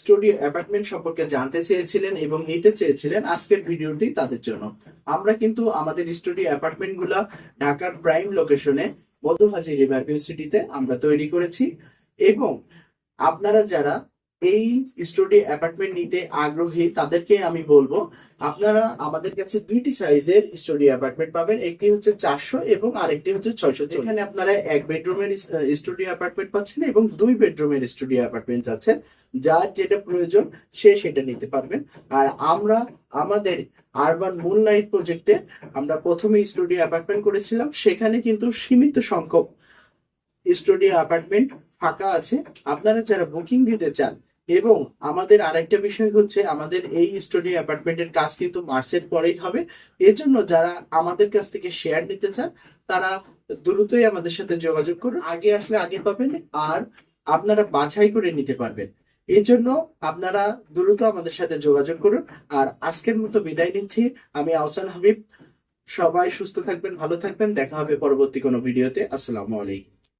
Studio apartment সম্পর্কে জানতে চেয়েছিলেন এবং নিতে চেয়েছিলেন, আজকের ভিডিওটি তাদের জন্য। আমরা কিন্তু আমাদের স্টুডিও অ্যাপার্টমেন্ট গুলা ঢাকার প্রাইম লোকেশনে মধুহাজি রিভারভিউ সিটিতে আমরা তৈরি করেছি। এবং আপনারা যারা এই স্টুডিও অ্যাপার্টমেন্ট নিতে আগ্রহী তাদেরকে আমি বলবো, আপনারা আমাদের কাছে দুইটি সাইজের স্টুডিও অ্যাপার্টমেন্ট পাবেন। একটি হচ্ছে 400 এবং আরেকটি হচ্ছে 600। যেখানে আপনারা এক বেডরুমের স্টুডিও অ্যাপার্টমেন্ট পাচ্ছেন এবং 2 বেডরুমের স্টুডিও অ্যাপার্টমেন্ট চাচ্ছেন। যার যেটা প্রয়োজন সে সেটা নিতে পারবেন। আর আমরা আমাদের আরবান মুনলাইট প্রজেক্টে আমরা প্রথমে স্টুডিও অ্যাপার্টমেন্ট করেছিলাম। সেখানে কিন্তু সীমিত সংখ্যক স্টুডিও অ্যাপার্টমেন্ট ফাঁকা আছে। আপনারা যারা বুকিং দিতে চান, এবং আমাদের আরেকটা বিষয় হচ্ছে আমাদের এই স্টুডিও অ্যাপার্টমেন্টের কাজ কিন্তু মার্চের পরেই হবে। এজন্য যারা আমাদের কাছ থেকে শেয়ার নিতে চান তারা দ্রুতই আমাদের সাথে যোগাযোগ করুন। আগে আসলে আগে পাবেন, আর আপনারা বাছাই করে নিতে পারবেন। এই জন্য আপনারা দ্রুত আমাদের সাথে যোগাযোগ করুন। আর আজকের মতো বিদায় নিচ্ছি, আমি আহসান হাবিব। সবাই সুস্থ থাকবেন, ভালো থাকবেন। দেখা হবে পরবর্তী কোনো ভিডিওতে। আসসালামু আলাইকুম।